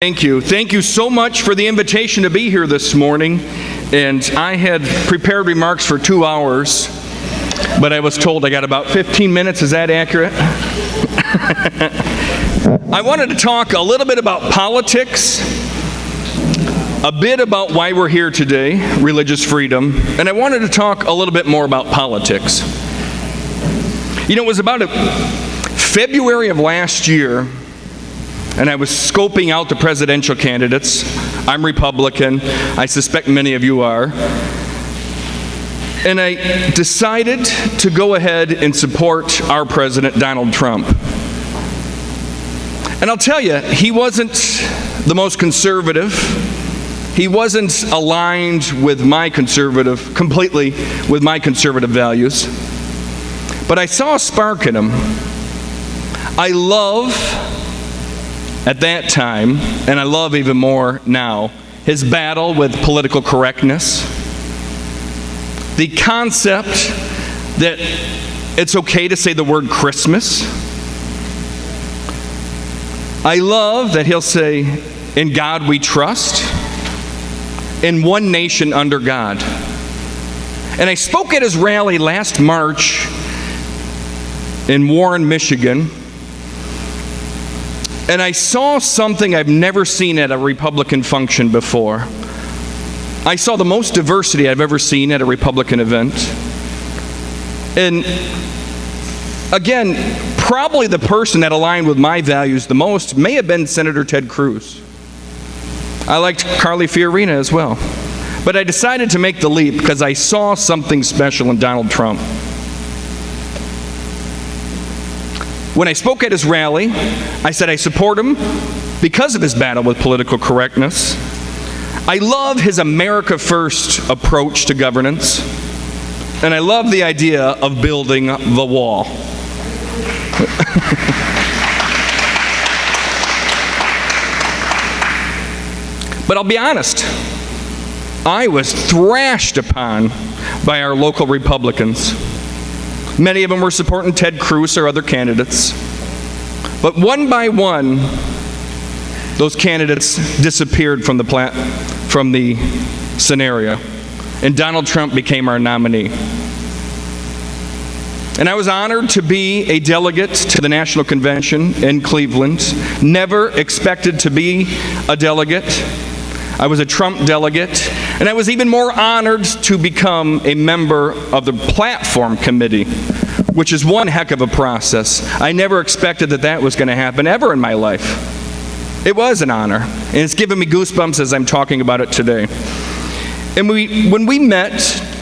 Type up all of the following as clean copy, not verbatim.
Thank you. Thank you so much for the invitation to be here this morning. And I had prepared remarks for 2 hours, but I was told I got about 15 minutes. Is that accurate? I wanted to talk a little bit about politics, a bit about why we're here today, religious freedom, and I wanted to talk a little bit more about politics. You know, it was about February of last year, and I was scoping out the presidential candidates. I'm Republican. I suspect many of you are. And I decided to go ahead and support our president, Donald Trump. And I'll tell you, he wasn't the most conservative. He wasn't aligned with completely with my conservative values. But I saw a spark in him. I love, at that time, and I love even more now, his battle with political correctness. The concept that it's okay to say the word Christmas. I love that he'll say, "In God we trust, in one nation under God." And I spoke at his rally last March in Warren, Michigan. And I saw something I've never seen at a Republican function before. I saw the most diversity I've ever seen at a Republican event. And again, probably the person that aligned with my values the most may have been Senator Ted Cruz. I liked Carly Fiorina as well. But I decided to make the leap because I saw something special in Donald Trump. When I spoke at his rally, I said I support him because of his battle with political correctness. I love his America First approach to governance, and I love the idea of building the wall. But I'll be honest, I was thrashed upon by our local Republicans. Many of them were supporting Ted Cruz or other candidates. But one by one, those candidates disappeared from the scenario. And Donald Trump became our nominee. And I was honored to be a delegate to the National Convention in Cleveland. Never expected to be a delegate. I was a Trump delegate, and I was even more honored to become a member of the platform committee, which is one heck of a process. I never expected that was going to happen ever in my life. It was an honor, and it's given me goosebumps as I'm talking about it today. And when we met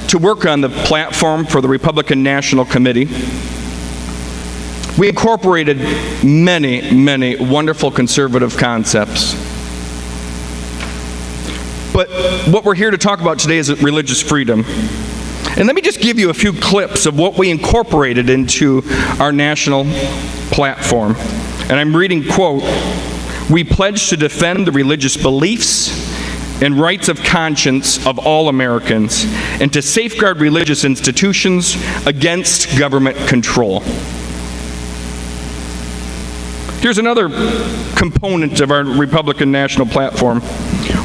to work on the platform for the Republican National Committee, we incorporated many, many wonderful conservative concepts. But what we're here to talk about today is religious freedom. And let me just give you a few clips of what we incorporated into our national platform. And I'm reading, quote, "We pledge to defend the religious beliefs and rights of conscience of all Americans and to safeguard religious institutions against government control." Here's another component of our Republican National Platform.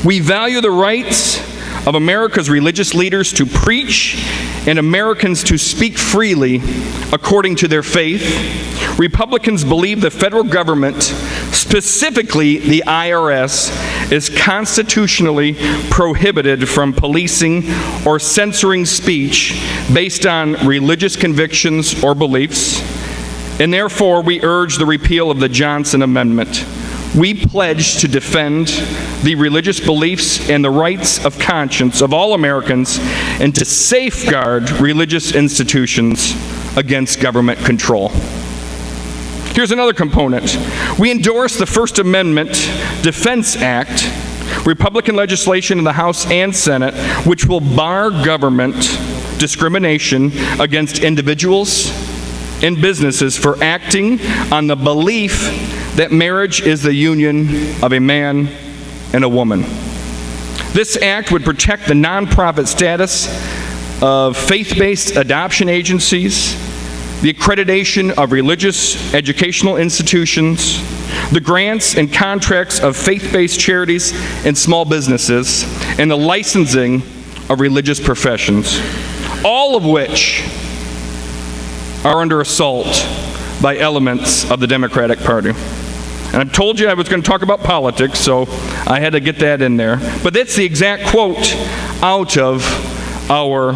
"We value the rights of America's religious leaders to preach and Americans to speak freely according to their faith. Republicans believe the federal government, specifically the IRS, is constitutionally prohibited from policing or censoring speech based on religious convictions or beliefs, and therefore we urge the repeal of the Johnson Amendment. We pledge to defend the religious beliefs and the rights of conscience of all Americans and to safeguard religious institutions against government control." Here's another component. "We endorse the First Amendment Defense Act, Republican legislation in the House and Senate, which will bar government discrimination against individuals and businesses for acting on the belief that marriage is the union of a man and a woman. This act would protect the nonprofit status of faith-based adoption agencies, the accreditation of religious educational institutions, the grants and contracts of faith-based charities and small businesses, and the licensing of religious professions, all of which are under assault by elements of the Democratic Party. And I told you I was going to talk about politics, so I had to get that in there. But that's the exact quote out of our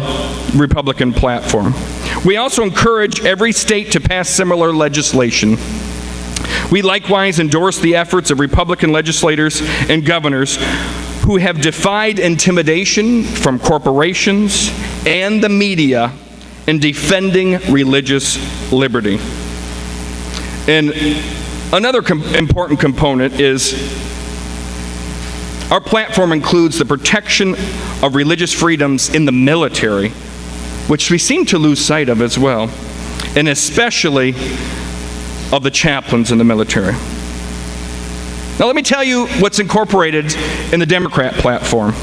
Republican platform. We also encourage every state to pass similar legislation. We likewise endorse the efforts of Republican legislators and governors who have defied intimidation from corporations and the media in defending religious liberty. And another important component is our platform includes the protection of religious freedoms in the military, which we seem to lose sight of as well, and especially of the chaplains in the military. Now let me tell you what's incorporated in the Democrat platform.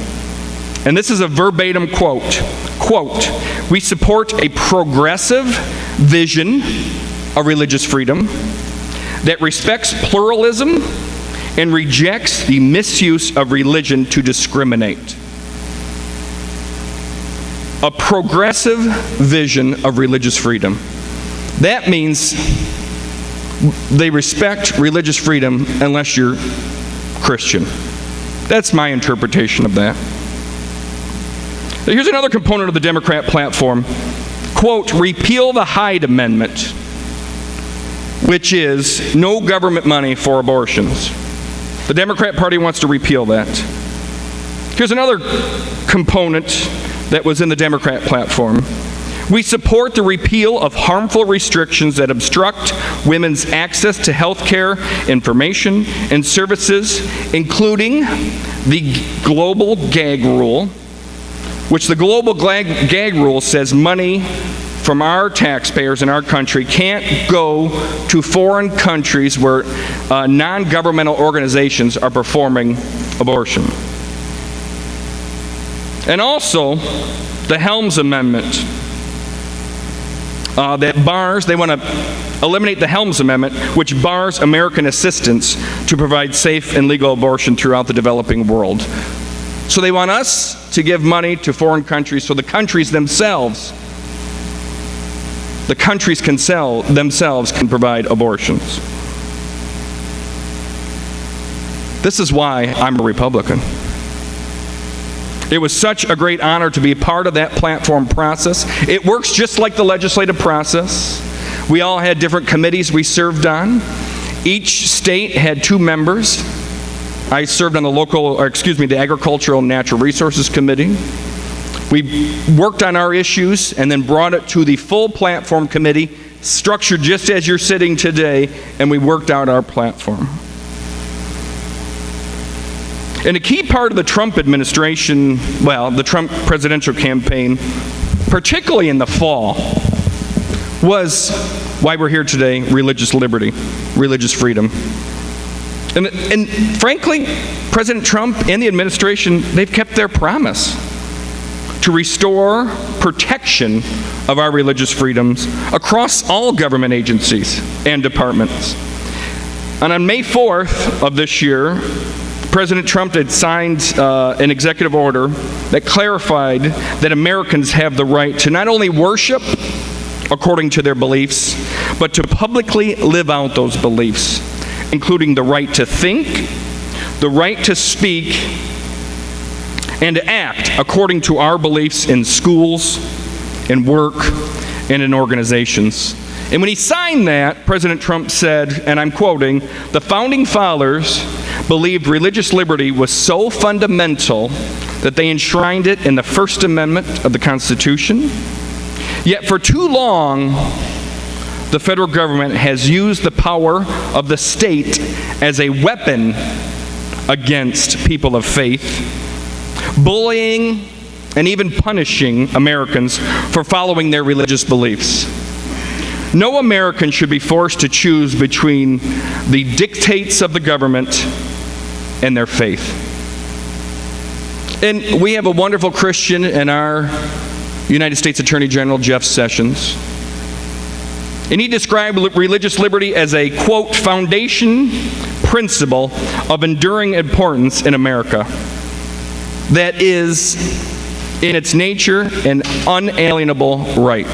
And this is a verbatim quote. Quote, "We support a progressive vision of religious freedom that respects pluralism and rejects the misuse of religion to discriminate." A progressive vision of religious freedom. That means they respect religious freedom unless you're Christian. That's my interpretation of that. Now, here's another component of the Democrat platform. Quote, "Repeal the Hyde Amendment," which is no government money for abortions. The Democrat Party wants to repeal that. Here's another component that was in the Democrat platform. We support the repeal of harmful restrictions that obstruct women's access to health care, information, and services, including the global gag rule, which the global gag rule says money from our taxpayers in our country can't go to foreign countries where non-governmental organizations are performing abortion. And also, the Helms Amendment that bars, they want to eliminate the Helms Amendment, which bars American assistance to provide safe and legal abortion throughout the developing world. So they want us to give money to foreign countries so the countries themselves can provide abortions. This is why I'm a Republican. It was such a great honor to be a part of that platform process. It works just like the legislative process. We all had different committees we served on. Each state had 2 members. I served on the Agricultural and Natural Resources Committee. We worked on our issues and then brought it to the full platform committee, structured just as you're sitting today, and we worked out our platform. And a key part of the Trump administration, the Trump presidential campaign, particularly in the fall, was why we're here today: religious liberty, religious freedom. And frankly, President Trump and the administration, they've kept their promise to restore protection of our religious freedoms across all government agencies and departments. And on May 4th of this year, President Trump had signed an executive order that clarified that Americans have the right to not only worship according to their beliefs, but to publicly live out those beliefs, including the right to think, the right to speak, and to act according to our beliefs in schools, in work, and in organizations. And when he signed that, President Trump said, and I'm quoting, "The founding fathers believed religious liberty was so fundamental that they enshrined it in the First Amendment of the Constitution. Yet for too long, the federal government has used the power of the state as a weapon against people of faith, bullying and even punishing Americans for following their religious beliefs. No American should be forced to choose between the dictates of the government and their faith." And we have a wonderful Christian in our United States Attorney General, Jeff Sessions. And he described religious liberty as a, quote, "foundation principle of enduring importance in America that is, in its nature, an unalienable right.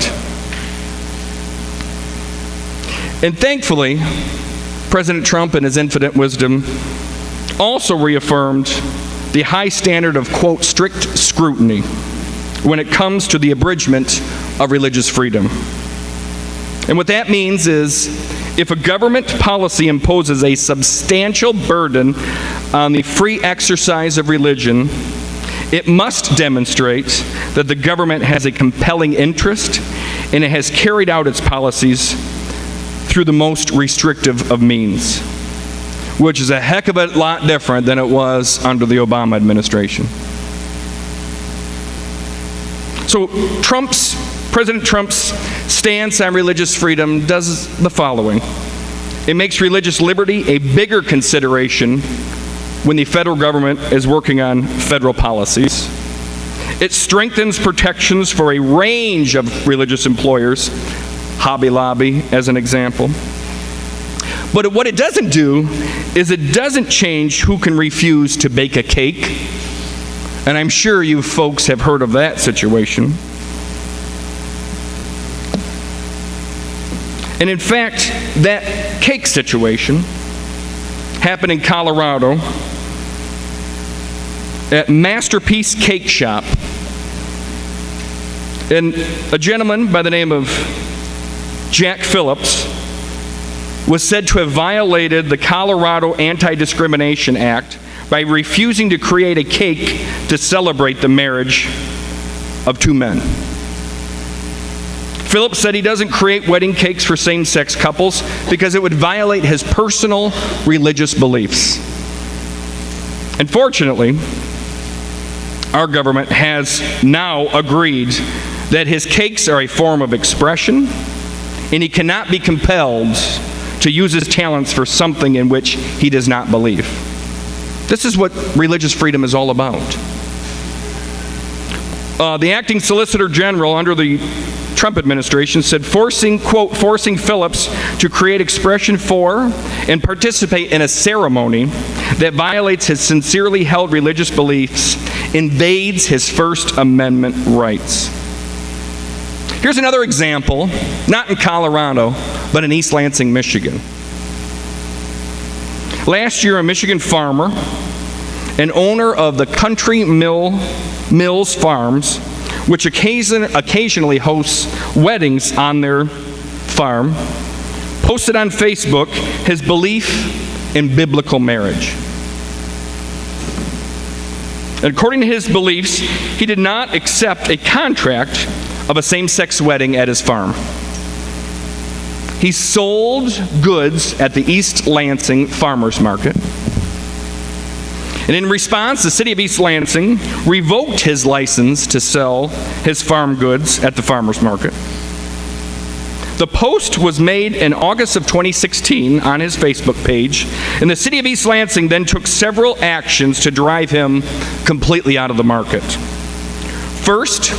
And thankfully, President Trump, in his infinite wisdom, also reaffirmed the high standard of, quote, strict scrutiny when it comes to the abridgment of religious freedom. And what that means is, if a government policy imposes a substantial burden on the free exercise of religion, it must demonstrate that the government has a compelling interest and it has carried out its policies through the most restrictive of means, which is a heck of a lot different than it was under the Obama administration. So President Trump's stance on religious freedom does the following. It makes religious liberty a bigger consideration when the federal government is working on federal policies. It strengthens protections for a range of religious employers, Hobby Lobby as an example. But what it doesn't do is it doesn't change who can refuse to bake a cake. And I'm sure you folks have heard of that situation. And in fact, that cake situation happened in Colorado at Masterpiece Cake Shop. And a gentleman by the name of Jack Phillips was said to have violated the Colorado Anti-Discrimination Act by refusing to create a cake to celebrate the marriage of two men. Phillips said he doesn't create wedding cakes for same-sex couples because it would violate his personal religious beliefs. Unfortunately, our government has now agreed that his cakes are a form of expression, and he cannot be compelled to use his talents for something in which he does not believe. This is what religious freedom is all about. The acting Solicitor General under the Trump administration said forcing Phillips to create expression for and participate in a ceremony that violates his sincerely held religious beliefs invades his First Amendment rights. Here's another example, not in Colorado, but in East Lansing, Michigan. Last year, a Michigan farmer and owner of the Country Mills Farms, which occasionally hosts weddings on their farm, posted on Facebook his belief in biblical marriage. And according to his beliefs, he did not accept a contract of a same-sex wedding at his farm. He sold goods at the East Lansing Farmers Market. And in response, the city of East Lansing revoked his license to sell his farm goods at the farmers market. The post was made in August of 2016 on his Facebook page, and the city of East Lansing then took several actions to drive him completely out of the market. First,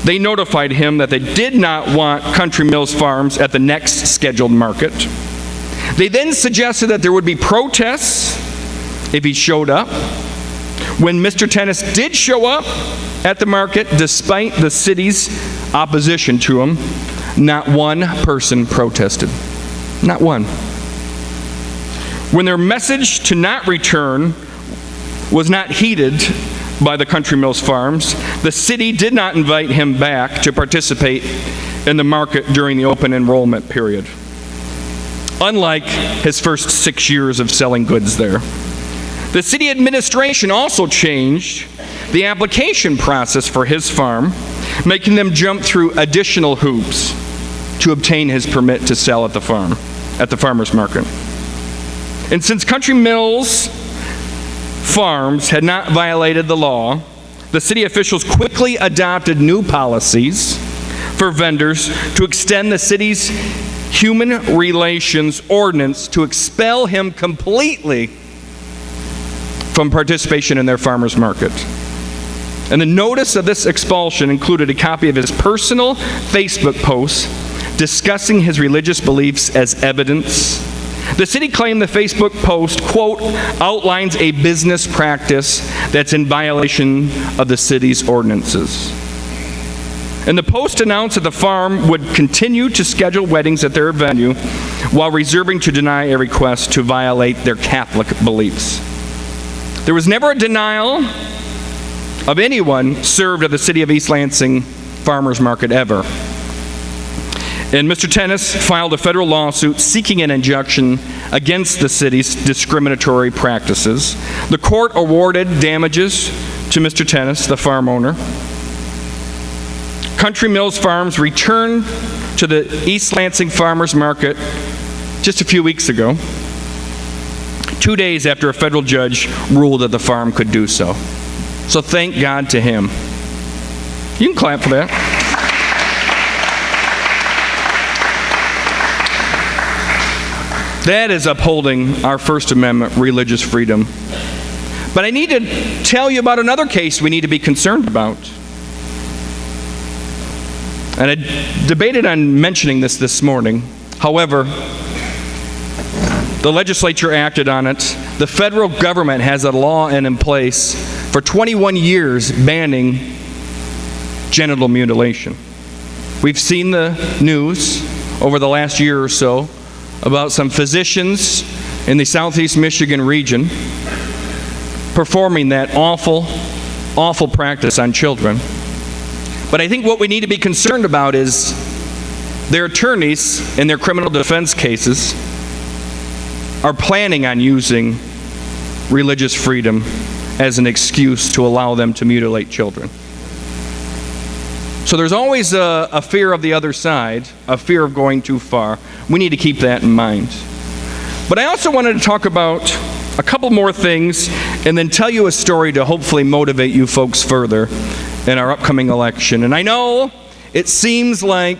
they notified him that they did not want Country Mills Farms at the next scheduled market. They then suggested that there would be protests if he showed up. When Mr. Tennis did show up at the market, despite the city's opposition to him, not one person protested. Not one. When their message to not return was not heeded by the Country Mills Farms, the city did not invite him back to participate in the market during the open enrollment period, unlike his first 6 years of selling goods there. The city administration also changed the application process for his farm, making them jump through additional hoops to obtain his permit to sell at the farmer's market. And since Country Mills Farms had not violated the law, the city officials quickly adopted new policies for vendors to extend the city's human relations ordinance to expel him completely from participation in their farmers market. And the notice of this expulsion included a copy of his personal Facebook posts discussing his religious beliefs as evidence The city claimed the Facebook post, quote, outlines a business practice that's in violation of the city's ordinances. And the post announced that the farm would continue to schedule weddings at their venue while reserving to deny a request to violate their Catholic beliefs. There was never a denial of anyone served at the City of East Lansing Farmers Market ever. And Mr. Tennis filed a federal lawsuit seeking an injunction against the city's discriminatory practices. The court awarded damages to Mr. Tennis, the farm owner. Country Mills Farms returned to the East Lansing Farmers Market just a few weeks ago, 2 days after a federal judge ruled that the farm could do so. So thank God to him. You can clap for that. That is upholding our First Amendment religious freedom. But I need to tell you about another case we need to be concerned about. And I debated on mentioning this morning. However, the legislature acted on it. The federal government has a law in place for 21 years banning genital mutilation. We've seen the news over the last year or so about some physicians in the southeast Michigan region performing that awful, awful practice on children. But I think what we need to be concerned about is their attorneys in their criminal defense cases are planning on using religious freedom as an excuse to allow them to mutilate children. So there's always a fear of the other side, a fear of going too far. We need to keep that in mind. But I also wanted to talk about a couple more things and then tell you a story to hopefully motivate you folks further in our upcoming election. And I know it seems like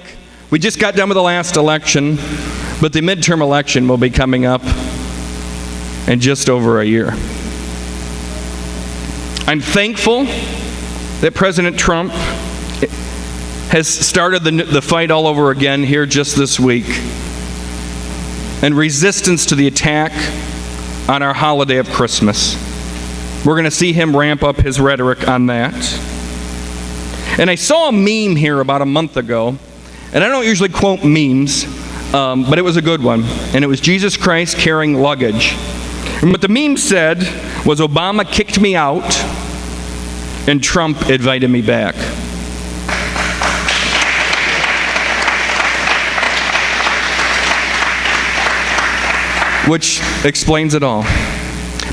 we just got done with the last election, but the midterm election will be coming up in just over a year. I'm thankful that President Trump has started the fight all over again here just this week, and resistance to the attack on our holiday of Christmas. We're going to see him ramp up his rhetoric on that. And I saw a meme here about a month ago, and I don't usually quote memes, but it was a good one, and it was Jesus Christ carrying luggage. And what the meme said was, Obama kicked me out, and Trump invited me back. Which explains it all.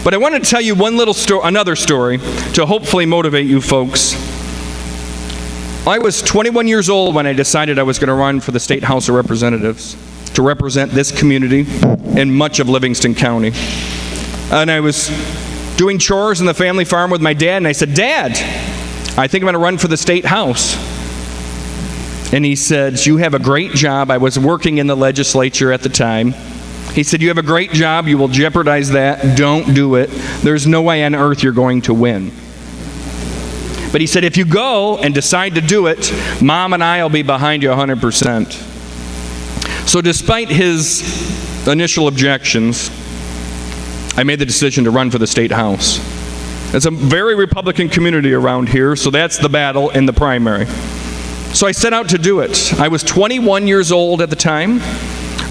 But I want to tell you another story to hopefully motivate you folks. I was 21 years old when I decided I was going to run for the State House of Representatives to represent this community and much of Livingston County. And I was doing chores in the family farm with my dad, and I said, Dad, I think I'm going to run for the State House. And he said, you have a great job. I was working in the legislature at the time. He said, you have a great job. You will jeopardize that. Don't do it. There's no way on earth you're going to win. But he said, if you go and decide to do it, Mom and I will be behind you 100%. So despite his initial objections, I made the decision to run for the State House. It's a very Republican community around here, so that's the battle in the primary. So I set out to do it. I was 21 years old at the time,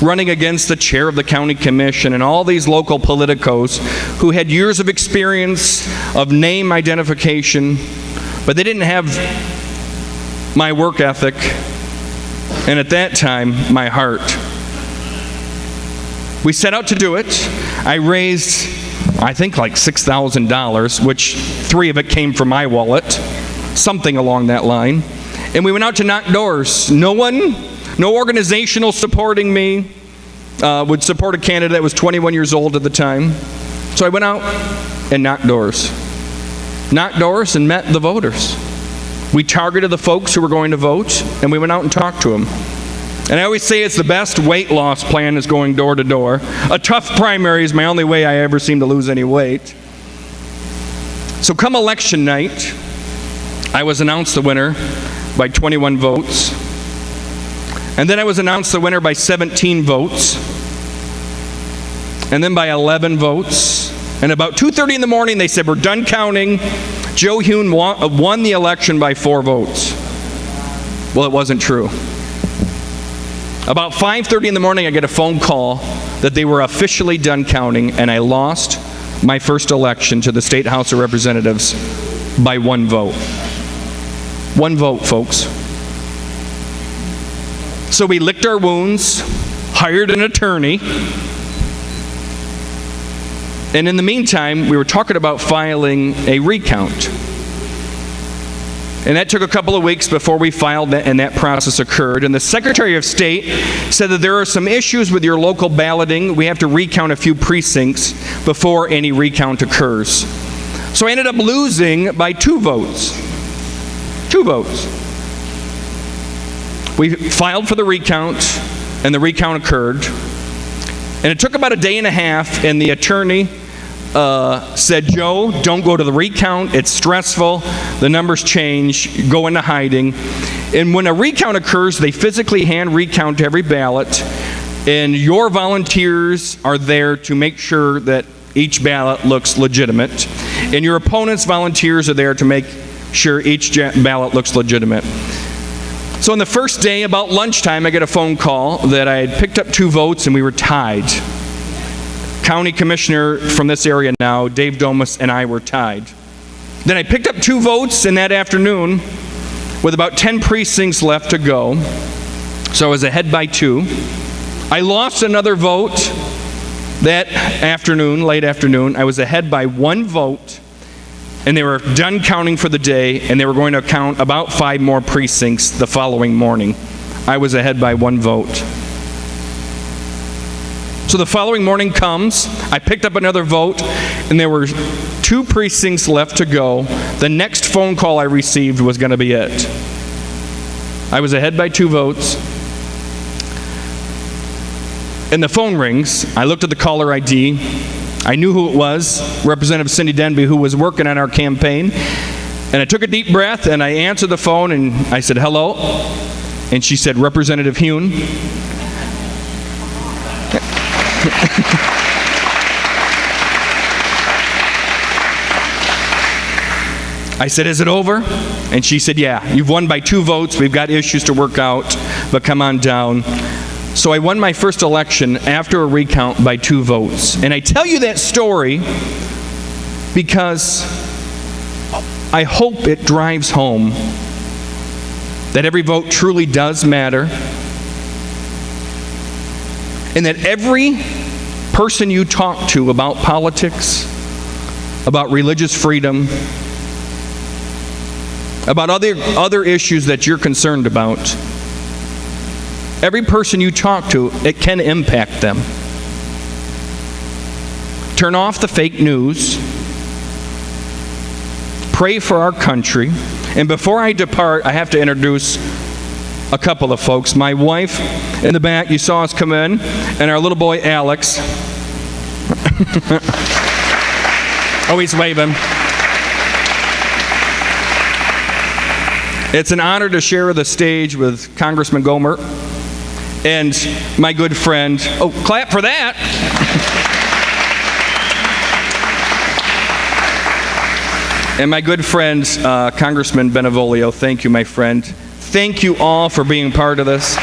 running against the chair of the county commission and all these local politicos who had years of experience of name identification, but they didn't have my work ethic, and at that time, my heart. We set out to do it. I raised, I think, like $6,000, which $3,000 of it came from my wallet, something along that line. And we went out to knock doors. No organizational supporting me would support a candidate that was 21 years old at the time. So I went out and knocked doors. Knocked doors and met the voters. We targeted the folks who were going to vote, and we went out and talked to them. And I always say it's the best weight loss plan is going door to door. A tough primary is my only way I ever seem to lose any weight. So come election night, I was announced the winner by 21 votes. And then I was announced the winner by 17 votes. and then by 11 votes. And about 2:30 in the morning, they said, we're done counting. Joe Hune won the election by 4 votes. Well, it wasn't true. About 5:30 in the morning, I get a phone call that they were officially done counting, and I lost my first election to the State House of Representatives by 1 vote. 1 vote, folks. So we licked our wounds, hired an attorney, and in the meantime, we were talking about filing a recount. And that took a couple of weeks before we filed that, and that process occurred. And the Secretary of State said that there are some issues with your local balloting. We have to recount a few precincts before any recount occurs. So I ended up losing by 2 votes. 2 votes. We filed for the recount, and the recount occurred. And it took about a day and a half, and the attorney said, Joe, don't go to the recount. It's stressful. The numbers change. Go into hiding. And when a recount occurs, they physically hand recount every ballot, and your volunteers are there to make sure that each ballot looks legitimate, and your opponent's volunteers are there to make sure each ballot looks legitimate. So on the first day, about lunchtime, I get a phone call that I had picked up 2 votes and we were tied. County Commissioner from this area now, Dave Domas, and I were tied. Then I picked up 2 votes in that afternoon with about 10 precincts left to go. So I was ahead by 2. I lost another vote that afternoon, late afternoon. I was ahead by 1 vote, and they were done counting for the day, and they were going to count about 5 more precincts the following morning. I was ahead by 1 vote. So the following morning comes, I picked up another vote, and there were 2 precincts left to go. The next phone call I received was going to be it. I was ahead by 2 votes, and the phone rings. I looked at the caller ID. I knew who it was, Representative Cindy Denby, who was working on our campaign. And I took a deep breath, and I answered the phone, and I said, hello. And she said, Representative Hune. I said, is it over? And she said, yeah, you've won by 2 votes. We've got issues to work out, but come on down. So I won my first election after a recount by 2 votes. And I tell you that story because I hope it drives home that every vote truly does matter, and that every person you talk to about politics, about religious freedom, about other issues that you're concerned about, every person you talk to, it can impact them. Turn off the fake news. Pray for our country. And before I depart, I have to introduce a couple of folks. My wife in the back, you saw us come in, and our little boy Alex. Oh, he's waving. It's an honor to share the stage with Congressman Gomer and my good friend. Oh, clap for that. And my good friend, Congressman Benevolio. Thank you, my friend. Thank you all for being part of this.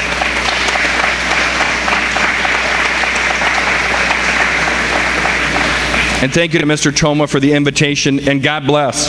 And thank you to Mr. Toma for the invitation, and God bless.